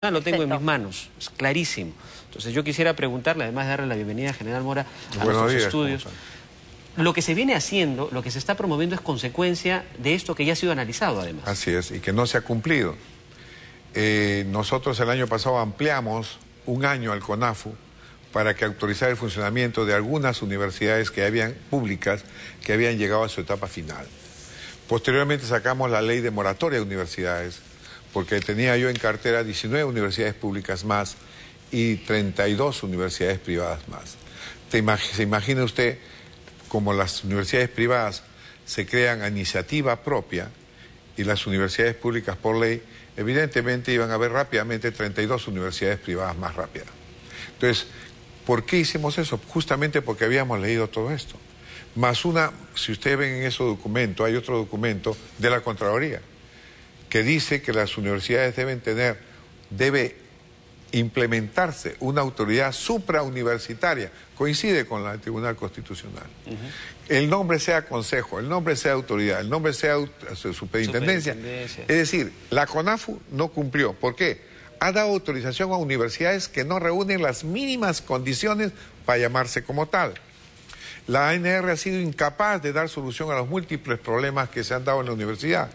Lo tengo en mis manos, es clarísimo. Entonces yo quisiera preguntarle, además de darle la bienvenida a General Mora a nuestros estudios, lo que se viene haciendo, lo que se está promoviendo es consecuencia de esto que ya ha sido analizado además. Así es, y que no se ha cumplido. Nosotros el año pasado ampliamos un año al CONAFU para que autorizara el funcionamiento de algunas universidades públicas que habían llegado a su etapa final. Posteriormente sacamos la ley de moratoria de universidades, porque tenía yo en cartera 19 universidades públicas más y 32 universidades privadas más. ¿Se imagina usted cómo las universidades privadas se crean a iniciativa propia y las universidades públicas por ley? Evidentemente iban a haber rápidamente 32 universidades privadas más rápidas. Entonces, ¿por qué hicimos eso? Justamente porque habíamos leído todo esto. Más si ustedes ven en ese documento, hay otro documento de la Contraloría que dice que las universidades debe implementarse una autoridad suprauniversitaria, coincide con la del Tribunal Constitucional. El nombre sea consejo, el nombre sea autoridad, el nombre sea superintendencia. Es decir, la CONAFU no cumplió. ¿Por qué? Ha dado autorización a universidades que no reúnen las mínimas condiciones para llamarse como tal. La ANR ha sido incapaz de dar solución a los múltiples problemas que se han dado en la universidad.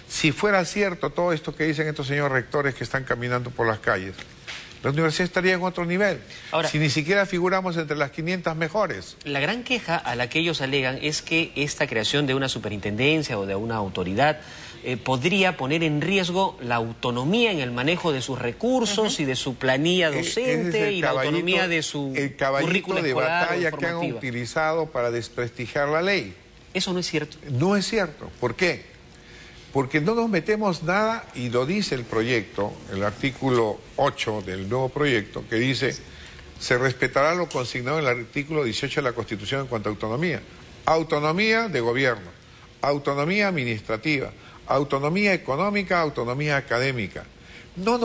Si fuera cierto todo esto que dicen estos señores rectores que están caminando por las calles, la universidad estaría en otro nivel. Ahora, si ni siquiera figuramos entre las 500 mejores. La gran queja a la que ellos alegan es que esta creación de una superintendencia o de una autoridad podría poner en riesgo la autonomía en el manejo de sus recursos y de su planilla docente y la autonomía de su currícula de batalla que han utilizado para desprestigiar la ley. Eso no es cierto. No es cierto. ¿Por qué? Porque no nos metemos nada, y lo dice el proyecto, el artículo 8 del nuevo proyecto, que dice: se respetará lo consignado en el artículo 18 de la Constitución en cuanto a autonomía. Autonomía de gobierno, autonomía administrativa, autonomía económica, autonomía académica. No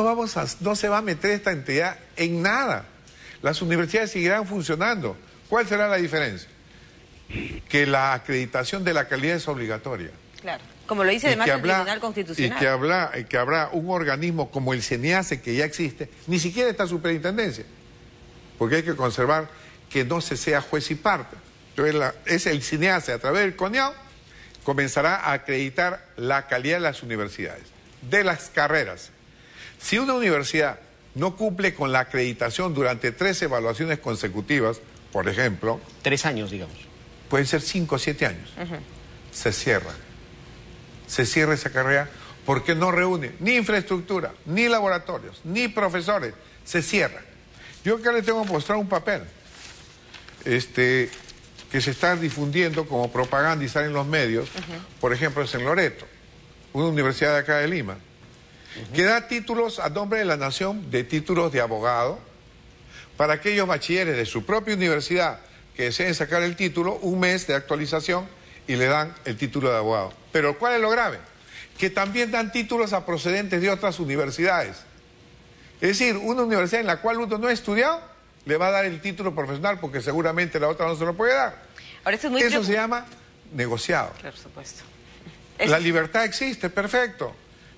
se va a meter esta entidad en nada. Las universidades seguirán funcionando. ¿Cuál será la diferencia? Que la acreditación de la calidad es obligatoria. Claro. Como lo dice además el Tribunal Constitucional. Y que habrá un organismo como el CENEACE, que ya existe, ni siquiera esta superintendencia, porque hay que conservar que no se sea juez y parte. Entonces es el CENEACE, a través del CONEAU, comenzará a acreditar la calidad de las universidades, de las carreras. Si una universidad no cumple con la acreditación durante 3 evaluaciones consecutivas, por ejemplo... 3 años, digamos. Pueden ser 5 o 7 años. Se cierra. Se cierra esa carrera porque no reúne ni infraestructura, ni laboratorios, ni profesores. Se cierra. Yo acá le tengo que mostrar un papel que se está difundiendo como propaganda y sale en los medios. Por ejemplo, es en Loreto, una universidad de acá de Lima, que da títulos a nombre de la nación, de títulos de abogado, para aquellos bachilleres de su propia universidad que deseen sacar el título, un mes de actualización, y le dan el título de abogado. Pero ¿cuál es lo grave? Que también dan títulos a procedentes de otras universidades. Es decir, una universidad en la cual uno no ha estudiado, le va a dar el título profesional porque seguramente la otra no se lo puede dar. Ahora, eso se llama negociado. Por supuesto. La libertad existe, perfecto,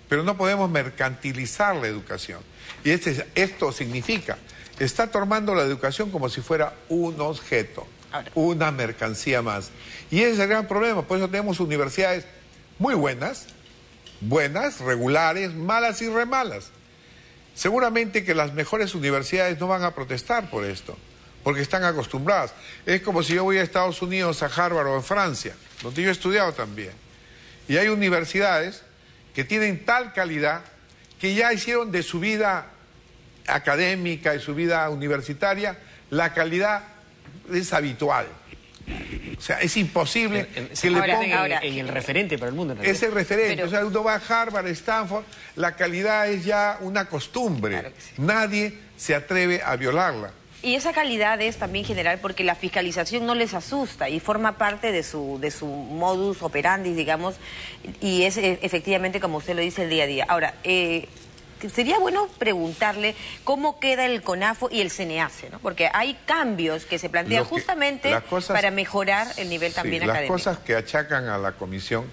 pero no podemos mercantilizar la educación. Y esto significa, está tomando la educación como si fuera un objeto. Una mercancía más. Y ese es el gran problema. Por eso tenemos universidades muy buenas, regulares, malas y remalas. Seguramente que las mejores universidades no van a protestar por esto, porque están acostumbradas. Es como si yo voy a Estados Unidos, a Harvard o a Francia, donde yo he estudiado también. Y hay universidades que tienen tal calidad que ya hicieron de su vida académica y su vida universitaria la calidad es habitual. O sea, es imposible que le pongan en el referente para el mundo. Es el referente. O sea, uno va a Harvard, Stanford, la calidad es ya una costumbre. Claro que sí. Nadie se atreve a violarla. Y esa calidad es también general porque la fiscalización no les asusta y forma parte de su modus operandi, digamos, y es efectivamente, como usted lo dice, el día a día. Ahora, sería bueno preguntarle cómo queda el CONAFU y el CENEACE, ¿no? Porque hay cambios que se plantean justamente para mejorar el nivel también académico. Las cosas que achacan a la comisión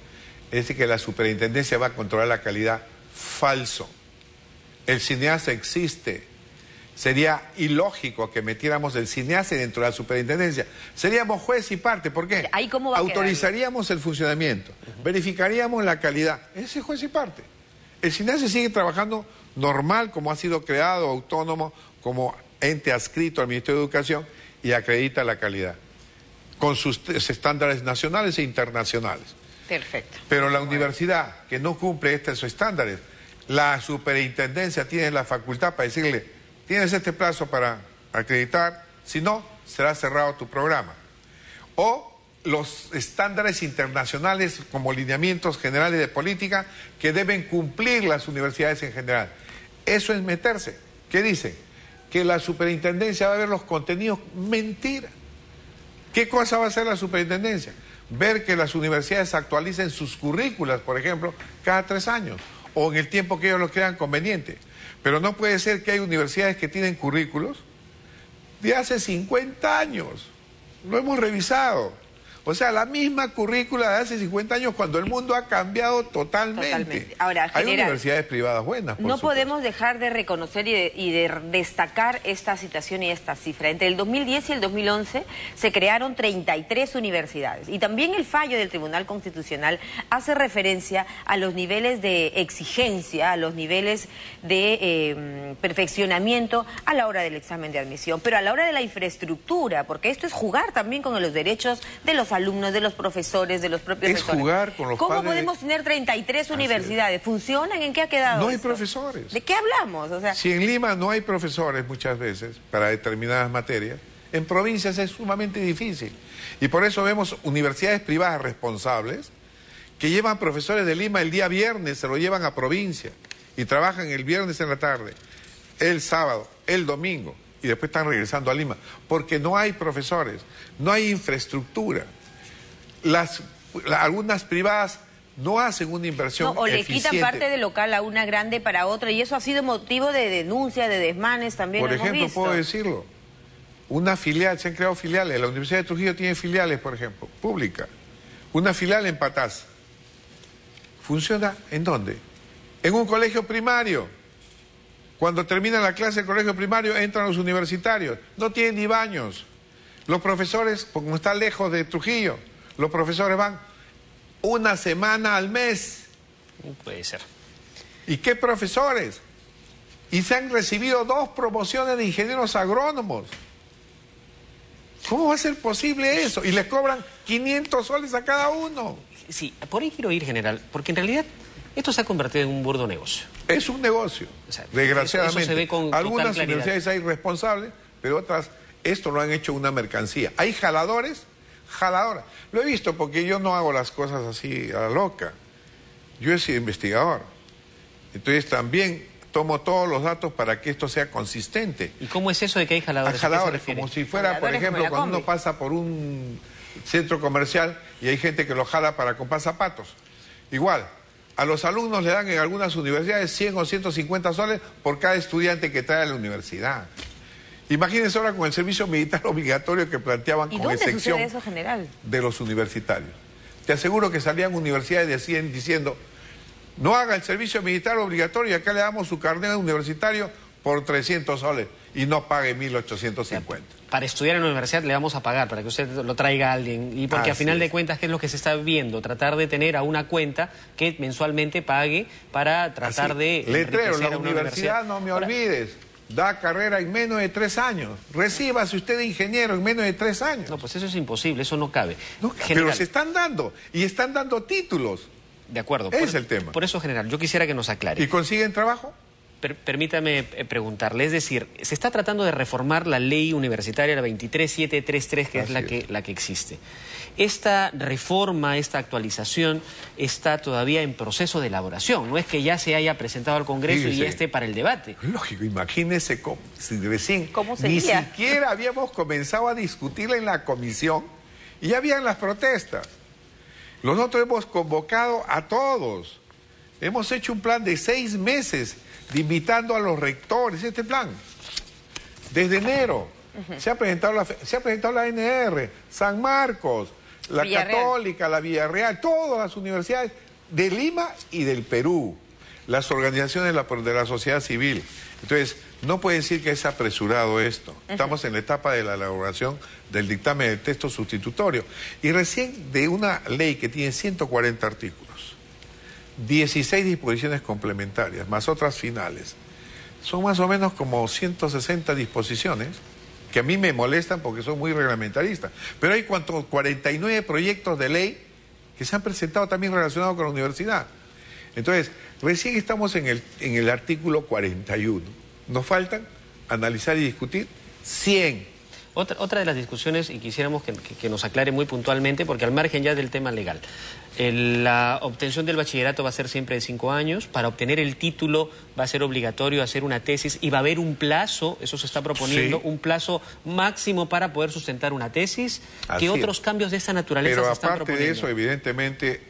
es que la superintendencia va a controlar la calidad. Falso. El cineasta existe. Sería ilógico que metiéramos el cineasta dentro de la superintendencia. Seríamos juez y parte. ¿Por qué? ¿Ahí cómo va a autorizaríamos el funcionamiento, verificaríamos la calidad. Ese es juez y parte. El cineasta sigue trabajando normal, como ha sido creado, autónomo, como ente adscrito al Ministerio de Educación, y acredita la calidad, con sus estándares nacionales e internacionales. Perfecto. Pero la universidad que no cumple estos estándares, la superintendencia tiene la facultad para decirle: tienes este plazo para acreditar, si no, será cerrado tu programa. O los estándares internacionales como lineamientos generales de política que deben cumplir las universidades en general. Eso es meterse. ¿Qué dicen? Que la superintendencia va a ver los contenidos. Mentira. ¿Qué cosa va a hacer la superintendencia? Ver que las universidades actualicen sus currículas, por ejemplo, cada 3 años, o en el tiempo que ellos lo crean conveniente. Pero no puede ser que hay universidades que tienen currículos de hace 50 años. Lo hemos revisado. O sea, la misma currícula de hace 50 años cuando el mundo ha cambiado totalmente. Ahora, hay universidades privadas buenas, no podemos dejar de reconocer y de destacar esta situación y esta cifra. Entre el 2010 y el 2011 se crearon 33 universidades. Y también el fallo del Tribunal Constitucional hace referencia a los niveles de exigencia, a los niveles de perfeccionamiento a la hora del examen de admisión, pero a la hora de la infraestructura, porque esto es jugar también con los derechos de los alumnos, de los profesores, de los propios rectores. Es jugar con los ¿Cómo padres podemos tener 33 universidades? ¿Funcionan? ¿En qué ha quedado No hay esto? profesores. ¿De qué hablamos? O sea, si en Lima no hay profesores muchas veces para determinadas materias, en provincias es sumamente difícil. Y por eso vemos universidades privadas responsables que llevan profesores de Lima el día viernes, se lo llevan a provincia y trabajan el viernes en la tarde, el sábado, el domingo, y después están regresando a Lima, porque no hay profesores, no hay infraestructura. Algunas privadas no hacen una inversión o le eficiente. quitan parte del local a una grande para otra, y eso ha sido motivo de denuncia, de desmanes también. Por ejemplo, puedo decirlo, una filial, se han creado filiales, la Universidad de Trujillo tiene filiales, por ejemplo, pública. Una filial en Patás. ¿Funciona en dónde? En un colegio primario. Cuando termina la clase del colegio primario entran los universitarios, no tienen ni baños. Los profesores, como está lejos de Trujillo, los profesores van una semana al mes. No puede ser. ¿Y qué profesores? Y se han recibido 2 promociones de ingenieros agrónomos. ¿Cómo va a ser posible eso? Y les cobran 500 soles a cada uno. Sí, por ahí quiero ir, general, porque en realidad esto se ha convertido en un burdo negocio. Es un negocio, o sea, desgraciadamente. Eso se ve con algunas total universidades hay responsables, pero otras esto lo han hecho una mercancía. Hay jaladoras. Lo he visto porque yo no hago las cosas así a la loca. Yo he sido investigador. Entonces también tomo todos los datos para que esto sea consistente. ¿Y cómo es eso de que hay jaladores? A jaladores, como si fuera, por ejemplo, cuando uno pasa por un centro comercial y hay gente que lo jala para comprar zapatos. Igual, a los alumnos le dan en algunas universidades 100 o 150 soles por cada estudiante que trae a la universidad. Imagínense ahora con el servicio militar obligatorio que planteaban con excepción eso, general? De los universitarios. Te aseguro que salían universidades diciendo: no haga el servicio militar obligatorio y acá le damos su carnet universitario por 300 soles y no pague 1.850. Para estudiar en la universidad le vamos a pagar, para que usted lo traiga a alguien. Y porque a final de cuentas, ¿qué es lo que se está viendo? Tratar de tener a una cuenta que mensualmente pague para tratar de letrero, la a una universidad, no me olvides, da carrera en menos de 3 años. Recíbase usted de ingeniero en menos de 3 años. No, pues eso es imposible, eso no cabe. No, pero se están dando, y están dando títulos. De acuerdo. Es el tema. Por eso, general, yo quisiera que nos aclare. ¿Y consiguen trabajo? Permítame preguntarle, es decir, se está tratando de reformar la ley universitaria, la 23733, que es la que existe. Esta reforma, esta actualización está todavía en proceso de elaboración, no es que ya se haya presentado al Congreso y ya esté para el debate. Lógico, imagínese si recién ni siquiera habíamos comenzado a discutirla en la comisión y ya habían las protestas. Nosotros hemos convocado a todos, hemos hecho un plan de 6 meses invitando a los rectores, este plan, desde enero. Se ha presentado la NR, San Marcos, la Villarreal. Católica, la Villarreal, todas las universidades de Lima y del Perú. las organizaciones de la sociedad civil. Entonces, no puede decir que es apresurado esto. Estamos en la etapa de la elaboración del dictamen del texto sustitutorio. Y recién de una ley que tiene 140 artículos, 16 disposiciones complementarias, más otras finales. Son más o menos como 160 disposiciones que a mí me molestan porque son muy reglamentaristas. Pero hay 49 proyectos de ley que se han presentado también relacionados con la universidad. Entonces, recién estamos en el artículo 41. Nos faltan analizar y discutir 100. Otra de las discusiones, y quisiéramos que nos aclare muy puntualmente, porque al margen ya del tema legal, la obtención del bachillerato va a ser siempre de 5 años, para obtener el título va a ser obligatorio hacer una tesis y va a haber un plazo, eso se está proponiendo, sí, un plazo máximo para poder sustentar una tesis. ¿Qué otros cambios de esta naturaleza se están proponiendo? Pero aparte de eso, evidentemente,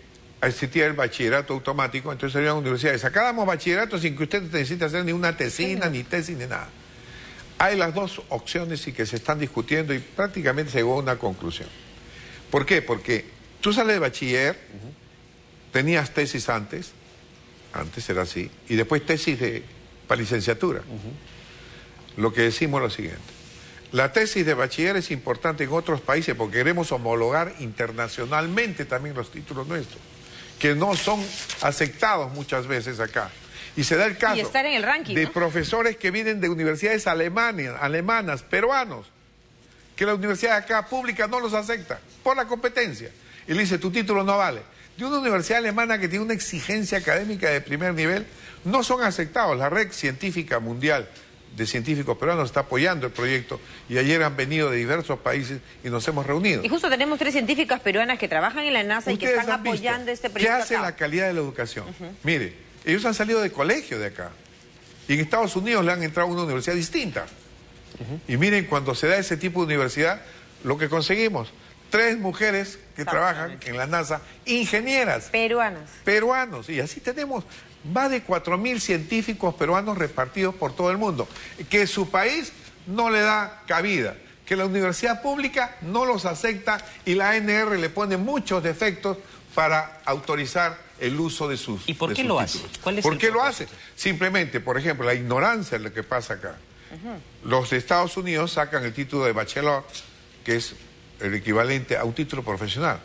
existía el bachillerato automático, entonces serían universidades. Acá damos bachillerato sin que usted necesite hacer ni una tesina, ni tesis, ni nada. Hay las dos opciones y que se están discutiendo y prácticamente se llegó a una conclusión. ¿Por qué? Porque tú sales de bachiller, tenías tesis antes era así, y después tesis para licenciatura. Lo que decimos es lo siguiente: la tesis de bachiller es importante en otros países porque queremos homologar internacionalmente también los títulos nuestros, que no son aceptados muchas veces acá. Y se da el caso estar en el ranking, de ¿no? profesores que vienen de universidades alemanas, peruanos, que la universidad acá pública no los acepta por la competencia. Y le dice, tu título no vale. De una universidad alemana que tiene una exigencia académica de primer nivel, no son aceptados. La Red Científica Mundial de Científicos Peruanos está apoyando el proyecto y ayer han venido de diversos países y nos hemos reunido. Y justo tenemos 3 científicas peruanas que trabajan en la NASA y que están apoyando este proyecto. ¿Qué hace la calidad de la educación? Mire, ellos han salido de colegio de acá. Y en Estados Unidos le han entrado a una universidad distinta. Y miren, cuando se da ese tipo de universidad, lo que conseguimos, 3 mujeres que trabajan en la NASA, ingenieras. Peruanos. Y así tenemos más de 4.000 científicos peruanos repartidos por todo el mundo. Que su país no le da cabida. Que la universidad pública no los acepta y la ANR le pone muchos defectos para autorizar el uso de sus títulos. ¿Y por qué lo hace? ¿Por qué lo hace? Simplemente, por ejemplo, la ignorancia de lo que pasa acá. Los de Estados Unidos sacan el título de bachelor, que es el equivalente a un título profesional.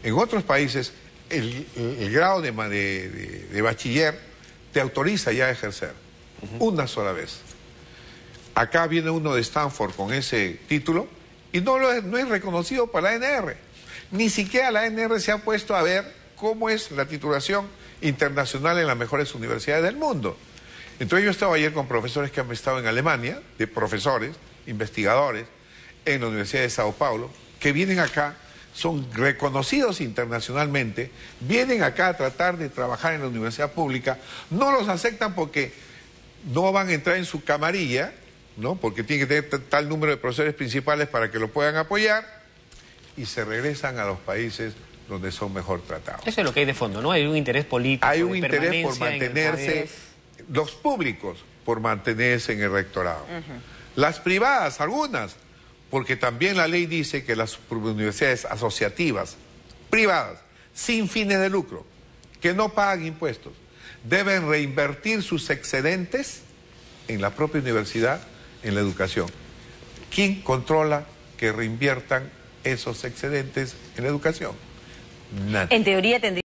En otros países, el grado de bachiller te autoriza ya a ejercer una sola vez. Acá viene uno de Stanford con ese título y no es reconocido por la ANR. Ni siquiera la ANR se ha puesto a ver cómo es la titulación internacional en las mejores universidades del mundo. Entonces yo estaba ayer con profesores que han estado en Alemania, de profesores, investigadores, en la Universidad de Sao Paulo, que vienen acá, son reconocidos internacionalmente, vienen acá a tratar de trabajar en la universidad pública, no los aceptan porque no van a entrar en su camarilla, ¿no? Porque tiene que tener tal número de profesores principales para que lo puedan apoyar, y se regresan a los países donde son mejor tratados. Eso es lo que hay de fondo, ¿no? Hay un interés político. Hay un interés por mantenerse, los públicos, por mantenerse en el rectorado. Las privadas, algunas, porque también la ley dice que las universidades asociativas, privadas, sin fines de lucro, que no pagan impuestos, deben reinvertir sus excedentes en la propia universidad, en la educación. ¿Quién controla que reinviertan esos excedentes en la educación? Nadie. En teoría tendría